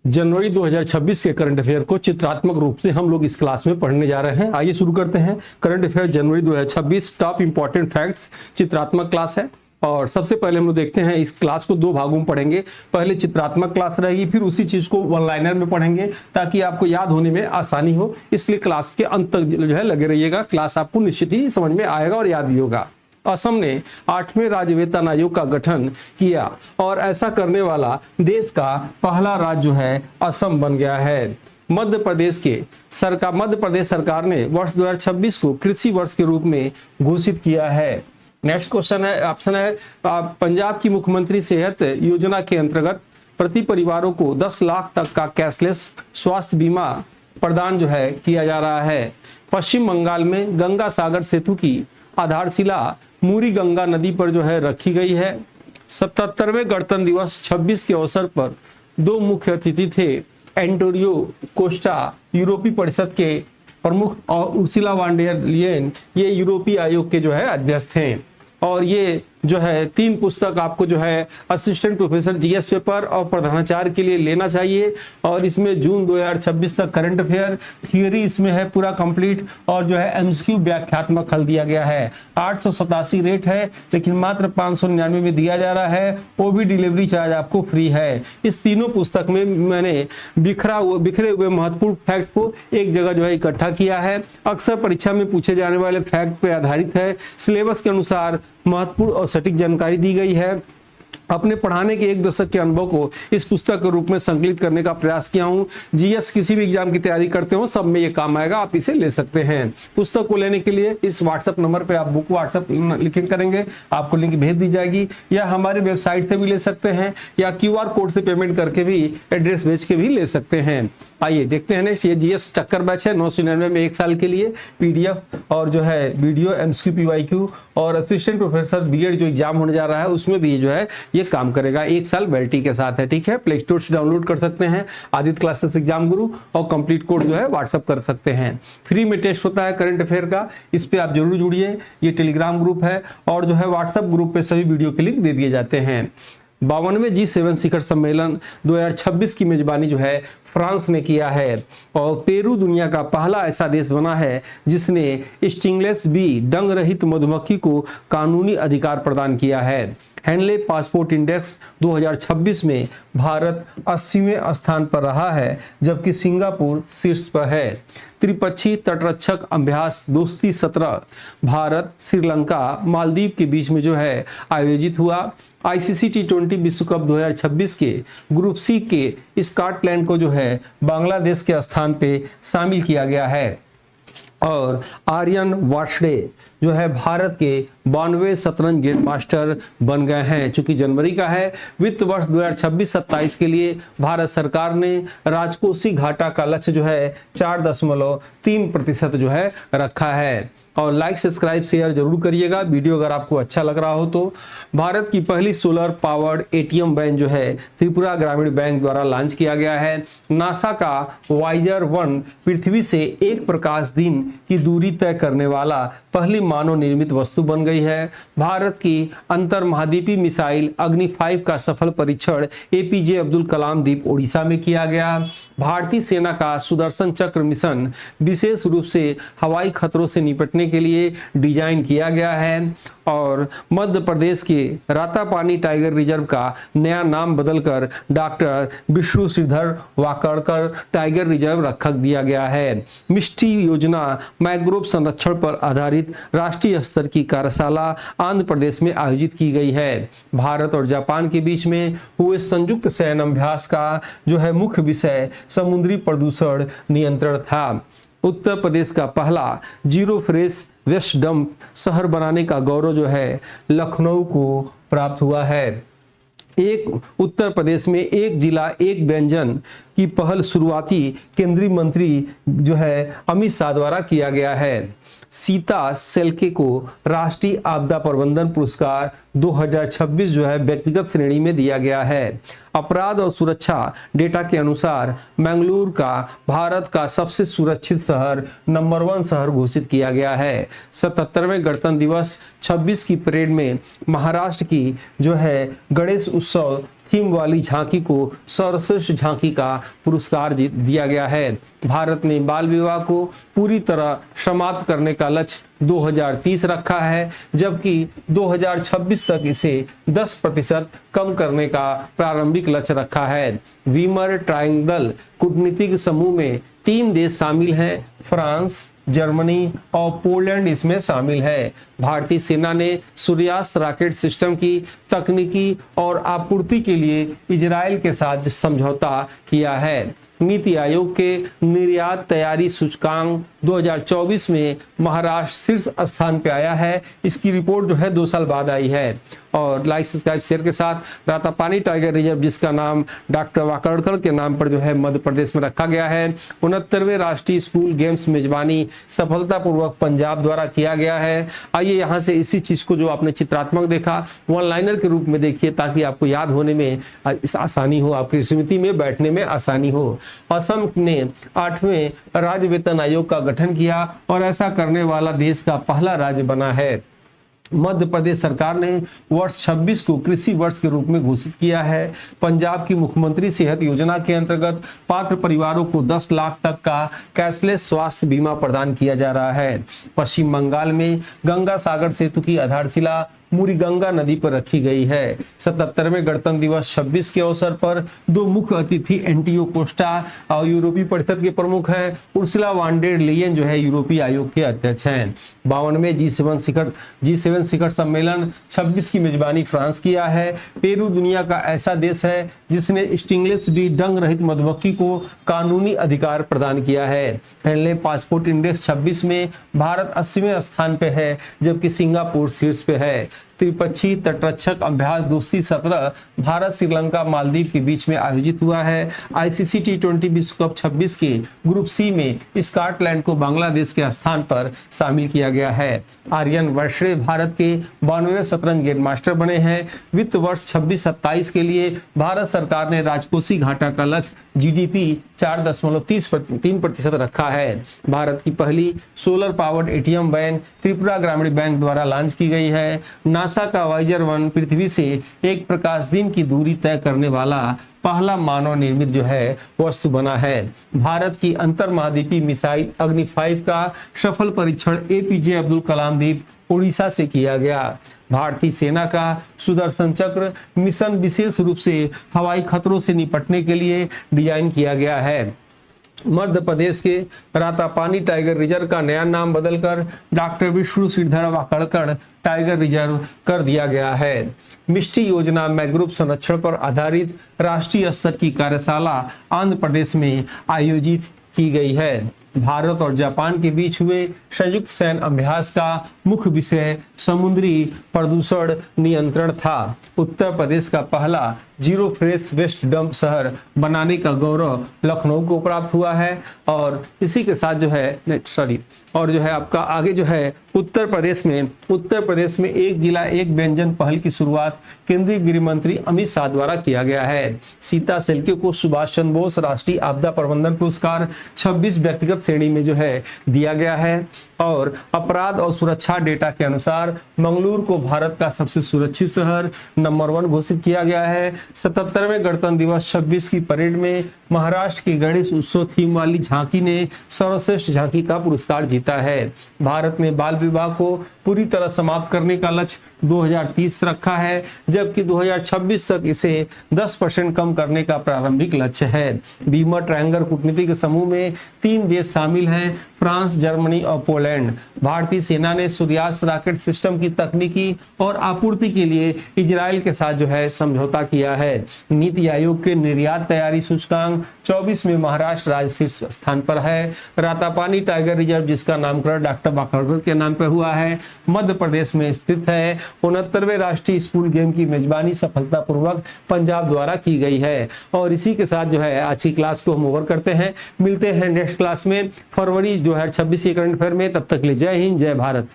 जनवरी 2026 के current affair को चित्रात्मक रूप से हम लोग इस क्लास में पढ़ने जा रहे हैं। आइए शुरू करते हैं। करंट अफेयर जनवरी 2026 टॉप इंपॉर्टेंट फैक्ट्स चित्रात्मक क्लास है। और सबसे पहले हम लोग देखते हैं, इस क्लास को दो भागों में पढ़ेंगे। पहले चित्रात्मक क्लास रहेगी, फिर उसी चीज को वन लाइनर में पढ़ेंगे ताकि आपको याद होने में आसानी हो। इसलिए क्लास के अंत तक जो है लगे रहिएगा। क्लास आपको निश्चित ही समझ में आएगा और याद भी होगा। असम ने 8वें राज्य वेतन आयोग का गठन किया और ऐसा करने वाला देश का पहला राज्य जो है असम बन गया है। मध्य प्रदेश सरकार ने वर्ष 2026 को कृषि वर्ष के रूप में घोषित किया है। नेक्स्ट क्वेश्चन है, ऑप्शन है पंजाब की मुख्यमंत्री सेहत योजना के अंतर्गत प्रति परिवारों को 10 लाख तक का कैशलेस स्वास्थ्य बीमा प्रदान जो है किया जा रहा है। पश्चिम बंगाल में गंगा सागर सेतु की आधारशिला मूरी गंगा नदी पर जो है रखी गई है। 77वें गणतंत्र दिवस 26 के अवसर पर दो मुख्य अतिथि थे। एंटोनियो कोस्टा यूरोपीय परिषद के प्रमुख और उर्सुला वॉन डेर लियन ये यूरोपीय आयोग के जो है अध्यक्ष थे। और ये जो है 3 पुस्तक आपको जो है असिस्टेंट प्रोफेसर जीएस पेपर और प्रधानाचार्य के लिए लेना चाहिए। और इसमें जून 2026 तक करंट अफेयर थियरी इसमें है पूरा कंप्लीट, और जो है एमसीक्यू व्याख्यात्मक हल दिया गया है। 887 रेट है, लेकिन मात्र 599 में दिया जा रहा है। वो भी डिलीवरी चार्ज आपको फ्री है। इस तीनों पुस्तक में मैंने बिखरे हुए महत्वपूर्ण फैक्ट को एक जगह जो है इकट्ठा किया है। अक्सर परीक्षा में पूछे जाने वाले फैक्ट पे आधारित है। सिलेबस के अनुसार महत्वपूर्ण और सटीक जानकारी दी गई है। अपने पढ़ाने के 1 दशक के अनुभव को इस पुस्तक के रूप में संकलित करने का प्रयास किया हूं। जीएस किसी भी एग्जाम की तैयारी करते हो, सब में ये काम आएगा, आप इसे ले सकते हैं। पुस्तक को लेने के लिए इस व्हाट्सएप नंबर पे आप बुक व्हाट्सएप लिखिंग करेंगे, आपको लिंक भेज दी जाएगी, या हमारे वेबसाइट से भी ले सकते हैं, या क्यूआर कोड से पेमेंट करके भी एड्रेस भेज के भी ले सकते हैं। आइए देखते हैं नेक्स्ट। ये जीएस टक्कर बैच है 999 में 1 साल के लिए पीडीएफ और जो है वीडियो एमसीक्यू पीवाईक्यू और असिस्टेंट प्रोफेसर बीएड जो एग्जाम होने जा रहा है उसमें भी जो है ये काम करेगा। 1 साल वैलिडिटी के साथ है, ठीक है। प्ले स्टोर से डाउनलोड कर सकते हैं आदित्य क्लासेस एग्जाम गुरु, और कंप्लीट कोड जो है व्हाट्सअप कर सकते हैं। फ्री में टेस्ट होता है करंट अफेयर का, इस पे आप जरूर जुड़िए। ये टेलीग्राम ग्रुप है और जो है व्हाट्सएप ग्रुप पे सभी वीडियो के लिंक दे दिए जाते हैं। 52वें G7 शिखर सम्मेलन 2026 की मेजबानी जो है फ्रांस ने किया है। और पेरू दुनिया का पहला ऐसा देश बना है जिसने स्टिंगलेस बी डंग रहित मधुमक्खी को कानूनी अधिकार प्रदान किया है। हैंडले पासपोर्ट इंडेक्स 2026 में भारत 80वें स्थान पर रहा है, जबकि सिंगापुर शीर्ष पर है। त्रिपक्षीय तटरक्षक अभ्यास दोस्ती 17 भारत, श्रीलंका, मालदीव के बीच में जो है आयोजित हुआ। आईसीसी T20 विश्व कप 2026 के ग्रुप सी के स्कॉटलैंड को जो है बांग्लादेश के स्थान पे शामिल किया गया है। और आर्यन वार्ष्णेय जो है भारत के 92वें शतरंज ग्रैंड मास्टर बन गए हैं। चूंकि जनवरी का है, वित्त वर्ष 2026-27 के लिए भारत सरकार ने राजकोषीय घाटा का लक्ष्य जो है 4.3% जो है रखा है। और लाइक सब्सक्राइब शेयर जरूर करिएगा वीडियो अगर आपको अच्छा लग रहा हो तो। भारत की पहली सोलर पावर्ड एटीएम वैन जो है त्रिपुरा ग्रामीण बैंक द्वारा लॉन्च किया गया है। नासा का वाइजर 1 पृथ्वी से 1 प्रकाश दिन की दूरी तय करने वाला पहली मानव निर्मित वस्तु बन गई है। भारत की अंतर महाद्वीपीय मिसाइल अग्नि 5 का सफल परीक्षण एपीजे अब्दुल कलाम द्वीप ओडिशा में किया गया। भारतीय सेना का सुदर्शन चक्र मिशन विशेष रूप से हवाई खतरों से निपटने के लिए डिजाइन किया गया है। और मध्य प्रदेश के रातापानी टाइगर रिजर्व का नया नाम बदलकर doctor Vishnu Shridhar Wakadkar tiger reserve रख दिया गया है। मिष्टी योजना मैंग्रोव संरक्षण पर आधारित राष्ट्रीय स्तर की कार्यशाला आंध्र प्रदेश में आयोजित की गई है। भारत और जापान के बीच में हुए संयुक्त सैन्य अभ्यास का जो है मुख्य विषय समुद्री प्रदूषण नियंत्रण था। उत्तर प्रदेश का पहला जीरो फ्रेश वेस्ट डंप शहर बनाने का गौरव जो है लखनऊ को प्राप्त हुआ है। उत्तर प्रदेश में 1 जिला 1 व्यंजन की पहल शुरुआती केंद्रीय मंत्री जो है अमित शाह द्वारा किया गया है। सीता सेल्के को राष्ट्रीय आपदा प्रबंधन पुरस्कार 2026 जो है व्यक्तिगत श्रेणी में दिया गया है। अपराध और सुरक्षा डेटा के अनुसार मैंगलोर का भारत का सबसे सुरक्षित शहर नंबर 1 शहर घोषित किया गया है। 77वें गणतंत्र दिवस 26 की परेड में महाराष्ट्र की जो है गणेश उत्सव थीम वाली झांकी को सर्वश्रेष्ठ झांकी का पुरस्कार दिया गया है। भारत ने बाल विवाह को पूरी तरह समाप्त करने का लक्ष्य 2030 रखा है, जबकि 2026 तक इसे 10% कम करने का प्रारंभिक लक्ष्य रखा है। वीमर ट्रायंगल कूटनीतिक समूह में 3 देश शामिल हैं, फ्रांस, जर्मनी और पोलैंड इसमें शामिल है। भारतीय सेना ने सूर्यास्त रॉकेट सिस्टम की तकनीकी और आपूर्ति के लिए इजराइल के साथ समझौता किया है। नीति आयोग के निर्यात तैयारी सूचकांक 2024 में महाराष्ट्र शीर्ष स्थान पे आया है। इसकी रिपोर्ट जो है 2 साल बाद आई है। और लाइक सब्सक्राइब शेयर के साथ रातापानी टाइगर रिजर्व, जिसका नाम डॉक्टर वाकड़कर के नाम पर जो है मध्य प्रदेश में रखा गया है, 69वें राष्ट्रीय स्कूल गेम्स मेजबानी सफलतापूर्वक पंजाब द्वारा किया गया है। आइए यहाँ से इसी चीज को जो आपने चित्रात्मक देखा वन लाइनर के रूप में देखिए, ताकि आपको याद होने में आसानी हो, आपकी स्मृति में बैठने में आसानी हो। असम ने 8वें राज्य वेतन आयोग का गठन किया और ऐसा करने वाला देश का पहला राज्य बना है। मध्य प्रदेश सरकार ने वर्ष 26 को कृषि वर्ष के रूप में घोषित किया है। पंजाब की मुख्यमंत्री सेहत योजना के अंतर्गत पात्र परिवारों को 10 लाख तक का कैशलेस स्वास्थ्य बीमा प्रदान किया जा रहा है। पश्चिम बंगाल में गंगा सागर सेतु की आधारशिला मुरीगंगा नदी पर रखी गई है। 77वें गणतंत्र दिवस 26 के अवसर पर 2 मुख्य अतिथि एंटियो कोस्टा और यूरोपीय परिषद के प्रमुख हैं। उर्सुला वान डेर लेयन जो है यूरोपीय आयोग के अध्यक्ष हैं। 52वें G7 शिखर सम्मेलन 26 की मेजबानी फ्रांस किया है। पेरू दुनिया का ऐसा देश है जिसने स्टिंगलेस बी डंग रहित मधुमक्खी को कानूनी अधिकार प्रदान किया है। हेनले पासपोर्ट इंडेक्स 26 में भारत 80वें स्थान पे है, जबकि सिंगापुर शीर्ष पे है। त्रिपक्षीय तटरक्षक अभ्यास दोस्ती 17 भारत, श्रीलंका, मालदीव के बीच में आयोजित हुआ है। आईसीसी T20 विश्व कप 26 के ग्रुप सी में स्कॉटलैंड को बांग्लादेश के स्थान पर शामिल किया गया है। आर्यन वर्षे भारत के 92वें शतरंज ग्रैंड मास्टर बने हैं। वित्त वर्ष 26-27 के लिए भारत सरकार ने राजकोषीय घाटा का लक्ष्य GDP 4.3% रखा है। भारत की पहली solar powered ATM van Tripura Gramin bank द्वारा लॉन्च की गई है। नासा का वाइजर 1 पृथ्वी से एक प्रकाश दिन की दूरी तय करने वाला पहला मानव निर्मित जो है वस्तु बना है। भारत की अंतर महाद्वीपीय मिसाइल अग्नि 5 का सफल परीक्षण APJ अब्दुल कलाम द्वीप उड़ीसा से किया गया। भारतीय सेना का सुदर्शन चक्र मिशन विशेष रूप से हवाई खतरों से निपटने के लिए डिजाइन किया गया है। मध्य प्रदेश के रातापानी टाइगर रिजर्व का नया नाम बदलकर doctor Vishnu Shridhar Wakadkar tiger reserve कर दिया गया है। मिष्टी योजना मैंग्रोव संरक्षण पर आधारित राष्ट्रीय स्तर की कार्यशाला आंध्र प्रदेश में आयोजित की गई है। भारत और जापान के बीच हुए संयुक्त सैन्य अभ्यास का मुख्य विषय समुद्री प्रदूषण नियंत्रण था। उत्तर प्रदेश का पहला जीरो फ्रेश वेस्ट डंप शहर बनाने का गौरव लखनऊ को प्राप्त हुआ है। और इसी के साथ जो है और जो है आपका आगे जो है उत्तर प्रदेश में एक जिला एक व्यंजन पहल की शुरुआत केंद्रीय गृह मंत्री अमित शाह द्वारा किया गया है। सीता सेल्के को सुभाष चंद्र बोस राष्ट्रीय आपदा प्रबंधन पुरस्कार 26 व्यक्तिगत श्रेणी में जो है दिया गया है। और अपराध और सुरक्षा डेटा के अनुसार मंगलुरु को भारत का सबसे सुरक्षित शहर नंबर 1 घोषित किया गया है। 77वें गणतंत्र दिवस 26 की परेड में महाराष्ट्र की गणेश उत्सव थीम वाली झांकी ने सर्वश्रेष्ठ झांकी का पुरस्कार जीता है। भारत ने बाल विवाह को पूरी तरह समाप्त करने का लक्ष्य 2030 रखा है, जबकि 2026 तक इसे 10% कम करने का प्रारंभिक लक्ष्य है। वीमर ट्रायंगल कूटनीतिक समूह में 3 देश शामिल हैं, फ्रांस, जर्मनी और पोलैंड। भारतीय सेना ने सूर्यास्त रॉकेट सिस्टम की तकनीकी और आपूर्ति के लिए इजराइल के साथ जो है समझौता किया है। नीति आयोग के निर्यात तैयारी सूचकांक 24 में महाराष्ट्र राज्य शीर्ष स्थान पर है। रातापानी टाइगर रिजर्व, जिसका नामकरण डॉक्टर वाकड़कर के नाम पर हुआ है, मध्य प्रदेश में स्थित है। 69वें राष्ट्रीय स्कूल गेम की मेजबानी सफलतापूर्वक पंजाब द्वारा की गई है। और इसी के साथ जो है आज की क्लास को हम ओवर करते हैं। मिलते हैं नेक्स्ट क्लास में फरवरी 2026 के करंट अफेयर में। तब तक के लिए जय हिंद, जय भारत।